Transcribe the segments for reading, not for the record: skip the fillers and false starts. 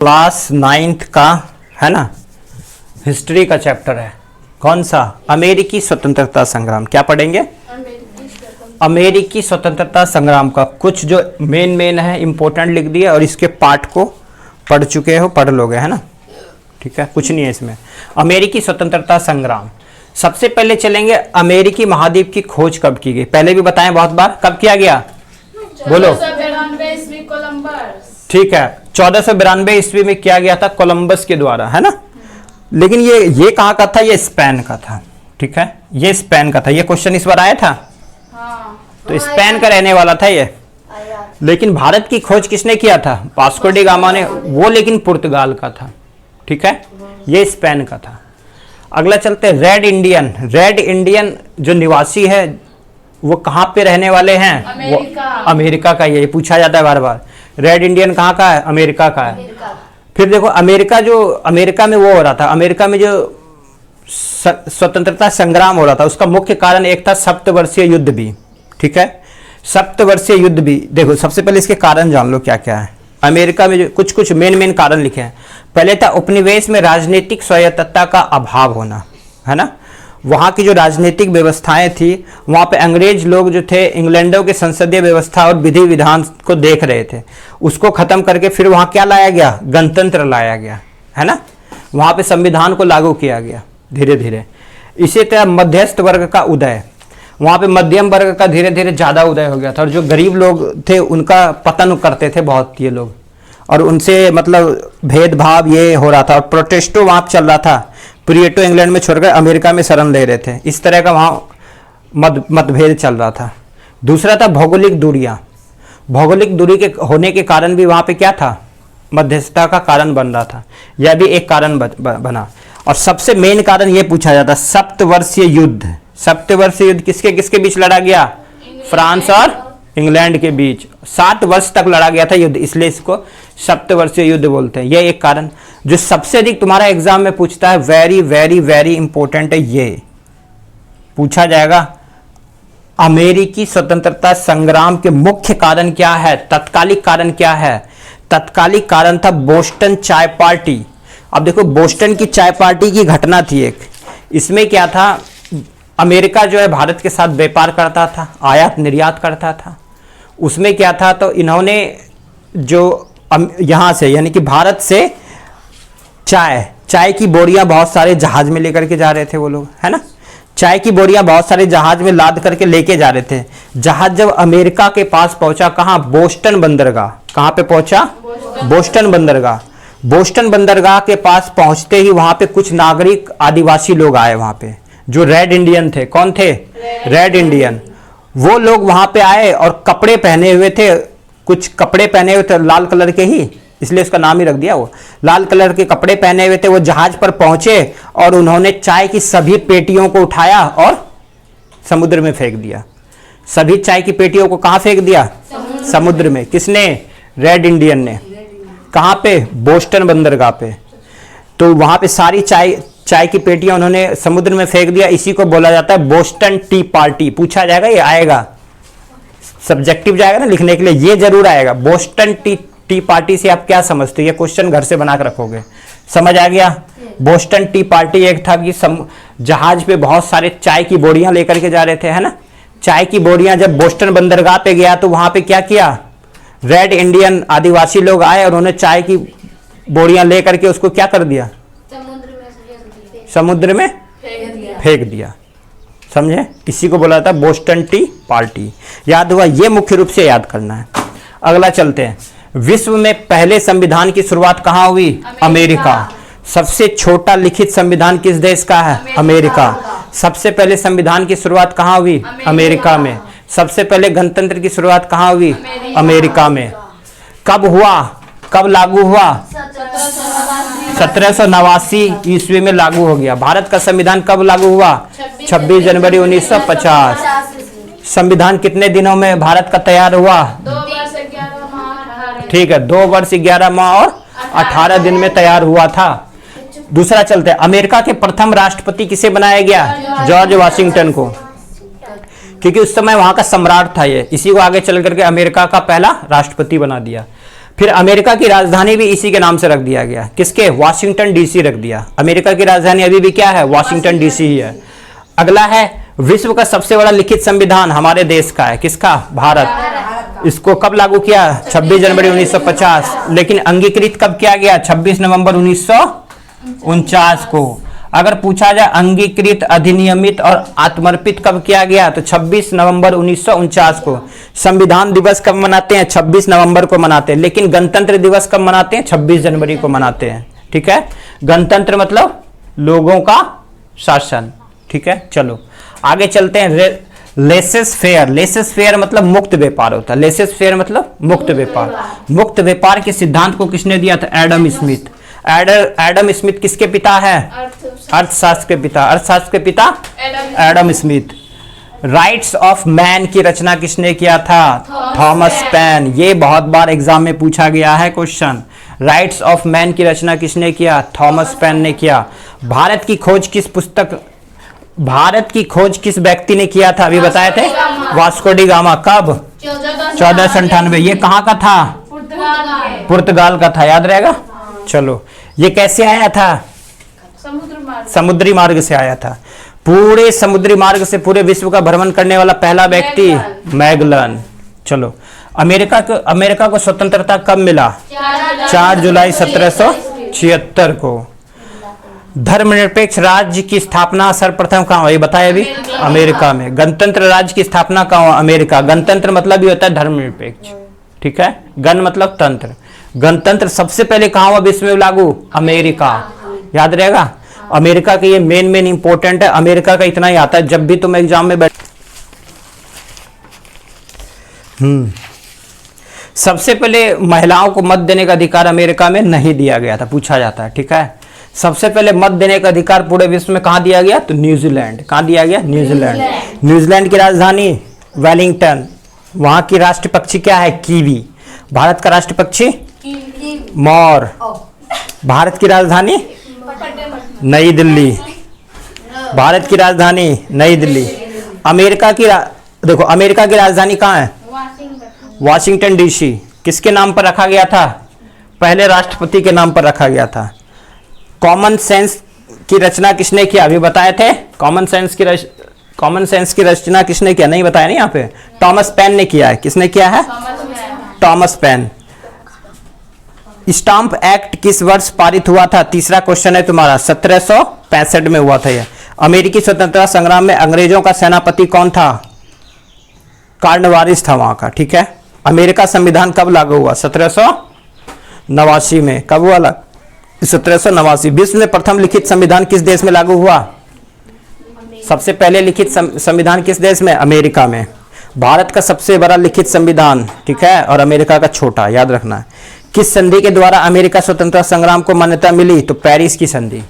Class 9th का है ना, हिस्ट्री का चैप्टर है। कौन सा? अमेरिकी स्वतंत्रता संग्राम। क्या पढ़ेंगे? अमेरिकी स्वतंत्रता संग्राम का कुछ जो मेन है इंपॉर्टेंट लिख दिया और इसके पार्ट को पढ़ चुके हो, पढ़ लोगे, है ना। ठीक है, कुछ नहीं है इसमें। अमेरिकी स्वतंत्रता संग्राम। सबसे पहले चलेंगे अमेरिकी महाद्वीप की खोज कब की गई। पहले भी बताएं बहुत बार, कब किया गया? बोलो। ठीक है, 1492 ईस्वी में किया गया था कोलंबस के द्वारा, है ना। लेकिन ये कहाँ का था? ये स्पेन का था। ठीक है, ये स्पेन का था। ये क्वेश्चन इस बार आया था। तो स्पेन का रहने वाला था ये। लेकिन भारत की खोज किसने किया था? वास्को डी गामा ने। वो लेकिन पुर्तगाल का था। ठीक है, ये स्पेन का था। अगला चलते, रेड इंडियन। रेड इंडियन जो निवासी है वो कहाँ पे रहने वाले हैं? वो अमेरिका का। ये पूछा जाता है बार बार, रेड इंडियन कहाँ का है? अमेरिका का है। फिर देखो अमेरिका में वो हो रहा था, अमेरिका में जो स्वतंत्रता संग्राम हो रहा था उसका मुख्य कारण एक था सप्तवर्षीय युद्ध भी। ठीक है, सप्तवर्षीय युद्ध भी। देखो सबसे पहले इसके कारण जान लो क्या क्या है। अमेरिका में जो कुछ मेन कारण लिखे हैं। पहले था उपनिवेश में राजनीतिक स्वायत्तता का अभाव होना, है ना। वहाँ की जो राजनीतिक व्यवस्थाएं थी, वहाँ पे अंग्रेज लोग जो थे इंग्लैंडों के संसदीय व्यवस्था और विधि विधान को देख रहे थे। उसको खत्म करके फिर वहाँ क्या लाया गया? गणतंत्र लाया गया, है ना। वहाँ पे संविधान को लागू किया गया धीरे धीरे। इसी तरह मध्यस्थ वर्ग का उदय, वहाँ पे मध्यम वर्ग का धीरे धीरे ज़्यादा उदय हो गया था। और जो गरीब लोग थे उनका पतन करते थे बहुत ये लोग, और उनसे मतलब भेदभाव ये हो रहा था। और प्रोटेस्टो वहाँ चल रहा था। प्रिएटो इंग्लैंड में छोड़कर अमेरिका में शरण ले रहे थे। इस तरह का वहाँ मतभेद चल रहा था। दूसरा था भौगोलिक दूरियाँ। भौगोलिक दूरी के होने के कारण भी वहाँ पे क्या था? मध्यस्थता का कारण बन रहा था। यह भी एक कारण बना। और सबसे मेन कारण ये पूछा जाता, सप्तवर्षीय युद्ध। सप्तवर्षीय युद्ध किसके किसके बीच लड़ा गया? फ्रांस और इंग्लैंड के बीच 7 वर्ष तक लड़ा गया था युद्ध, इसलिए इसको सप्तवर्षीय युद्ध बोलते हैं। यह एक कारण। जो सबसे अधिक तुम्हारा एग्जाम में पूछता है, वेरी वेरी वेरी इंपॉर्टेंट है, ये पूछा जाएगा। अमेरिकी स्वतंत्रता संग्राम के मुख्य कारण क्या है? तत्कालिक कारण क्या है? तत्कालिक कारण था बोस्टन चाय पार्टी। अब देखो, बोस्टन की चाय पार्टी की घटना थी एक। इसमें क्या था? अमेरिका जो है भारत के साथ व्यापार करता था, आयात निर्यात करता था। उसमें क्या था, तो इन्होंने जो यहाँ से यानी कि भारत से चाय की बोरियां बहुत सारे जहाज में लेकर के जा रहे थे वो लोग, है ना। चाय की बोरियां बहुत सारे जहाज में लाद करके लेके जा रहे थे। जहाज जब अमेरिका के पास पहुंचा, कहाँ? बोस्टन बंदरगाह। कहाँ पे पहुंचा? बोस्टन बंदरगाह। बोस्टन बंदरगाह के पास पहुंचते ही वहां पे कुछ नागरिक आदिवासी लोग आए वहां पे, जो रेड इंडियन थे। कौन थे? Red Indian. वो लोग वहां पे आए और कपड़े पहने हुए थे, कुछ कपड़े पहने हुए थे लाल कलर के ही, इसलिए उसका नाम ही रख दिया। वो लाल कलर के कपड़े पहने हुए थे। वो जहाज पर पहुंचे और उन्होंने चाय की सभी पेटियों को उठाया और समुद्र में फेंक दिया। सभी चाय की पेटियों को कहाँ फेंक दिया? समुद्र में। किसने? रेड इंडियन ने। कहाँ पे? बोस्टन बंदरगाह पे। तो वहां पे सारी चाय की पेटियां उन्होंने समुद्र में फेंक दिया। इसी को बोला जाता है बोस्टन टी पार्टी। पूछा जाएगा, ये आएगा, सब्जेक्टिव जाएगा ना लिखने के लिए, ये जरूर आएगा। बोस्टन टी पार्टी से आप क्या समझते हो? ये क्वेश्चन घर से बना कर रखोगे। समझ आ गया? बोस्टन टी पार्टी एक था कि जहाज पे बहुत सारे चाय की बोरियां लेकर के जा रहे थे, है ना। चाय की बोरियां जब बोस्टन बंदरगाह पे गया तो वहां पे क्या किया? रेड इंडियन आदिवासी लोग आए और उन्होंने चाय की बोरियां लेकर के उसको क्या कर दिया? समुद्र में फेंक दिया। समझे? इसी को बोला था बोस्टन टी पार्टी। याद हुआ? ये मुख्य रूप से याद करना है। अगला चलते हैं। विश्व में पहले संविधान की शुरुआत कहाँ हुई? अमेरिका। सबसे छोटा लिखित संविधान किस देश का है? अमेरिका। सबसे पहले संविधान की शुरुआत कहाँ हुई? अमेरिका में। सबसे पहले गणतंत्र की शुरुआत कहाँ हुई? अमेरिका में। कब हुआ? कब लागू हुआ? 1789 ईस्वी में लागू हो गया। भारत का संविधान कब लागू हुआ? 26 जनवरी 1950। संविधान कितने दिनों में भारत का तैयार हुआ? 2 वर्ष 11 माह और 18 दिन में तैयार हुआ था। दूसरा चलते हैं, अमेरिका के प्रथम राष्ट्रपति किसे बनाया गया? जॉर्ज वाशिंगटन को, क्योंकि उस समय वहां का सम्राट था ये। इसी को आगे चल करके अमेरिका का पहला राष्ट्रपति बना दिया। फिर अमेरिका की राजधानी भी इसी के नाम से रख दिया गया। किसके? वाशिंगटन डीसी रख दिया। अमेरिका की राजधानी अभी भी क्या है? वाशिंगटन डीसी ही है। अगला है विश्व का सबसे बड़ा लिखित संविधान हमारे देश का है। किसका? भारत। इसको कब लागू किया? 26 जनवरी 1950। लेकिन अंगीकृत कब किया गया? 26 नवंबर 1949 को। अगर पूछा जाए अंगीकृत, अधिनियमित और आत्मर्पित कब किया गया, तो 26 नवंबर 1949 को। संविधान दिवस कब मनाते हैं? 26 नवंबर को मनाते हैं। लेकिन गणतंत्र दिवस कब मनाते हैं? 26 जनवरी को मनाते हैं। ठीक है, गणतंत्र मतलब लोगों का शासन। ठीक है, चलो आगे चलते हैं। लेसेस फेयर, लेसेस फेयर मतलब मुक्त व्यापार होता है। लेसेस फेयर मतलब मुक्त व्यापार। मुक्त व्यापार के सिद्धांत को किसने दिया था? Adam Smith. एडम स्मिथ किसके पिता है? अर्थशास्त्र के पिता। अर्थशास्त्र के पिता Adam Smith. Rights of man की रचना किसने किया था? Thomas pen. ये बहुत बार एग्जाम में पूछा गया है क्वेश्चन। राइट्स ऑफ मैन की रचना किसने किया? थॉमस पेन ने किया। भारत की खोज किस व्यक्ति ने किया था? अभी बताए थे, वास्को डी गामा। कब? 1498। ये कहाँ का था? पुर्तगाल का था, याद रहेगा। चलो, ये कैसे आया था? समुद्री मार्ग से आया था। पूरे समुद्री मार्ग से पूरे विश्व का भ्रमण करने वाला पहला व्यक्ति मैगलन। चलो, अमेरिका को स्वतंत्रता कब मिला? 4 जुलाई 1776 को। धर्मनिरपेक्ष राज्य की स्थापना सर्वप्रथम कहाँ हुई? बताया अभी, अमेरिका में। गणतंत्र राज्य की स्थापना कहाँ हुआ? अमेरिका। गणतंत्र मतलब भी होता है धर्मनिरपेक्ष। ठीक है, गण मतलब तंत्र। गणतंत्र सबसे पहले कहाँ हुआ विश्व में लागू? अमेरिका। याद रहेगा, अमेरिका के ये मेन इंपॉर्टेंट है। अमेरिका का इतना ही आता है जब भी तुम एग्जाम में बैठ। सबसे पहले महिलाओं को मत देने का अधिकार अमेरिका में नहीं दिया गया था, पूछा जाता है। ठीक है, सबसे पहले मत देने का अधिकार पूरे विश्व में कहाँ दिया गया? तो न्यूजीलैंड। कहाँ दिया गया? न्यूजीलैंड। न्यूजीलैंड की राजधानी वेलिंगटन। वहां की राष्ट्र पक्षी क्या है? कीवी। भारत का राष्ट्र पक्षी मोर। भारत की राजधानी नई दिल्ली। भारत की राजधानी नई दिल्ली। अमेरिका की देखो, अमेरिका की राजधानी कहाँ है? Washington DC. किसके नाम पर रखा गया था? पहले राष्ट्रपति के नाम पर रखा गया था। कॉमन सेंस की रचना किसने किया? अभी बताए थे। कॉमन सेंस की रचना किसने किया? नहीं बताया नहीं यहाँ पे। थॉमस पेन ने किया है। किसने किया है? Thomas pen. स्टाम्प एक्ट किस वर्ष पारित हुआ था? तीसरा क्वेश्चन है तुम्हारा। 1765 में हुआ था यह। अमेरिकी स्वतंत्रता संग्राम में अंग्रेजों का सेनापति कौन था? कॉर्नवालिस था वहां का। ठीक है, अमेरिका संविधान कब लागू हुआ? 1789 में। कब हुआ? 1789। विश्व में प्रथम लिखित संविधान किस देश में लागू हुआ? सबसे पहले लिखित संविधान किस देश में? अमेरिका में। भारत का सबसे बड़ा लिखित संविधान, ठीक है, और अमेरिका का छोटा, याद रखना है। किस संधि के द्वारा अमेरिका स्वतंत्रता संग्राम को मान्यता मिली? तो पेरिस की संधि।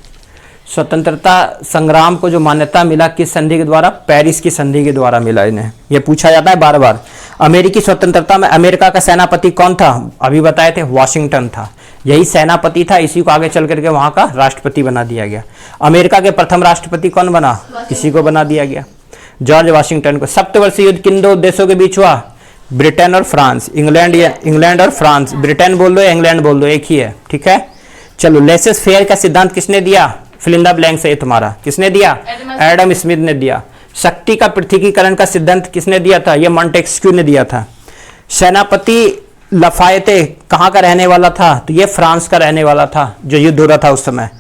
स्वतंत्रता संग्राम को जो मान्यता मिला किस संधि के द्वारा? पेरिस की संधि के द्वारा मिला इन्हें। यह पूछा जाता है बार बार। अमेरिकी स्वतंत्रता में अमेरिका का सेनापति कौन था? अभी बताए थे, वाशिंगटन था। यही सेनापति था, इसी को आगे चल करके वहां का राष्ट्रपति बना दिया गया। अमेरिका के प्रथम राष्ट्रपति कौन बना? इसी को बना दिया गया, जॉर्ज वाशिंगटन को। सप्तवर्षीय युद्ध किन दो देशों के बीच हुआ? ब्रिटेन और फ्रांस। इंग्लैंड और फ्रांस। ब्रिटेन बोल दो या इंग्लैंड बोल दो, एक ही है। ठीक है, चलो, लेसेस फेयर का सिद्धांत किसने दिया? फिल इन द ब्लैंक्स है तुम्हारा। किसने दिया? एडम स्मिथ ने दिया। शक्ति का पृथकीकरण का सिद्धांत किसने दिया था? यह मॉन्टेस्क्यू ने दिया था। सेनापति लफायते कहाँ का रहने वाला था? तो ये फ्रांस का रहने वाला था, जो युद्ध हो रहा था उस समय।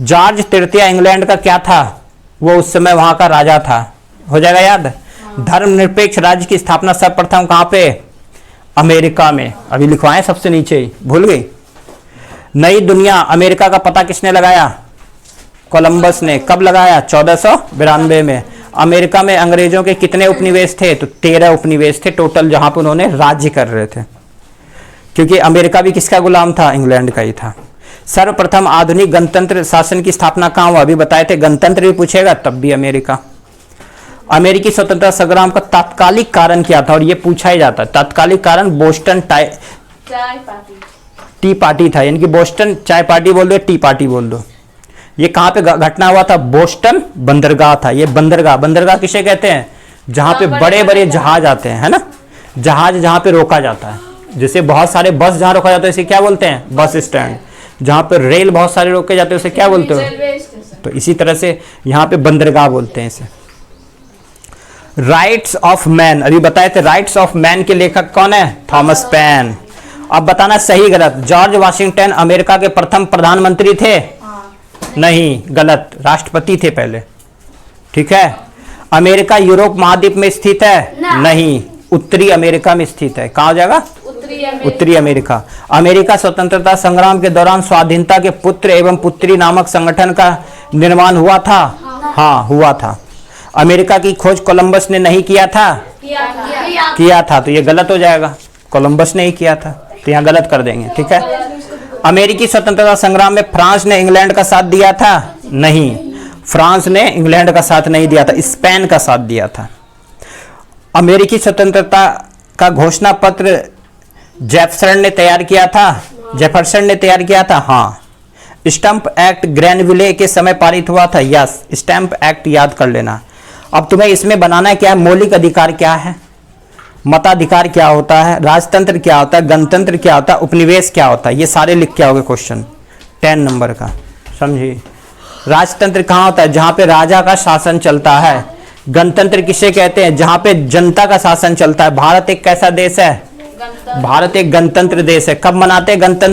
जॉर्ज तृतीय इंग्लैंड का क्या था? वो उस समय वहां का राजा था। हो जाएगा याद। धर्मनिरपेक्ष राज्य की स्थापना सर्वप्रथम कहाँ पे? अमेरिका में। अभी लिखवाएं सबसे नीचे ही, भूल गई। नई दुनिया अमेरिका का पता किसने लगाया? कोलंबस ने। कब लगाया? 1492 में। अमेरिका में अंग्रेजों के कितने उपनिवेश थे? तो 13 उपनिवेश थे टोटल, जहां पर उन्होंने राज्य कर रहे थे, क्योंकि अमेरिका भी किसका गुलाम था? इंग्लैंड का ही था। सर्वप्रथम आधुनिक गणतंत्र शासन की स्थापना कहाँ हुआ? अभी बताए थे। गणतंत्र भी पूछेगा तब भी अमेरिका। अमेरिकी स्वतंत्रता संग्राम का तात्कालिक कारण क्या था? और ये पूछा ही जाता है। तात्कालिक कारण बोस्टन टी पार्टी था, यानी कि बोस्टन चाय पार्टी बोल दो, टी पार्टी बोल दो। ये कहाँ पे घटना हुआ था? बोस्टन बंदरगाह था। ये बंदरगाह किसे कहते हैं? जहां पे बड़े बड़े जहाज आते हैं, है ना, जहाज जहां पे रोका जाता है, जैसे बहुत सारे बस जहाँ रोका जाता है इसे क्या बोलते हैं? Bus stand. जहाँ पे रेल बहुत सारे रोके जाते हैं उसे क्या बोलते हो? तो इसी तरह से यहाँ पे बंदरगाह बोलते हैं इसे। राइट्स ऑफ मैन, अभी बताए थे राइट्स ऑफ मैन के लेखक कौन है? Thomas pen. अब बताना सही गलत। जॉर्ज वाशिंगटन अमेरिका के प्रथम प्रधानमंत्री थे? नहीं, गलत, राष्ट्रपति थे पहले। ठीक है। अमेरिका यूरोप महाद्वीप में स्थित है? नहीं, उत्तरी अमेरिका में स्थित है। कहाँ हो जाएगा? उत्तरी अमेरिका। अमेरिका स्वतंत्रता संग्राम के दौरान स्वाधीनता के पुत्र एवं पुत्री नामक संगठन का निर्माण हुआ था? हाँ, हुआ था। अमेरिका की खोज कोलंबस ने नहीं किया था? किया था, तो ये गलत हो जाएगा। कोलंबस ने ही किया था, तो यहाँ गलत कर देंगे। ठीक है। अमेरिकी स्वतंत्रता संग्राम में फ्रांस ने इंग्लैंड का साथ दिया था? नहीं, फ्रांस ने इंग्लैंड का साथ नहीं दिया था, स्पेन का साथ दिया था। अमेरिकी स्वतंत्रता का घोषणा पत्र जेफरसन ने तैयार किया था? जेफरसन ने तैयार किया था, हाँ। स्टैंप एक्ट ग्रैनविले के समय पारित हुआ था? यस, स्टैंप एक्ट याद कर लेना। अब तुम्हें इसमें बनाना है क्या है? मौलिक अधिकार क्या है, मताधिकार क्या होता है, राजतंत्र क्या होता है, गणतंत्र क्या होता है, उपनिवेश क्या होता है, ये सारे लिख के आओगे क्वेश्चन 10 नंबर का। समझिए, राजतंत्र कहाँ होता है? जहाँ पे राजा का शासन चलता है। गणतंत्र किसे कहते हैं? जहाँ पे जनता का शासन चलता है। भारत एक कैसा देश है? भारत एक गणतंत्र देश है। कब मनाते हैं गणतंत्र?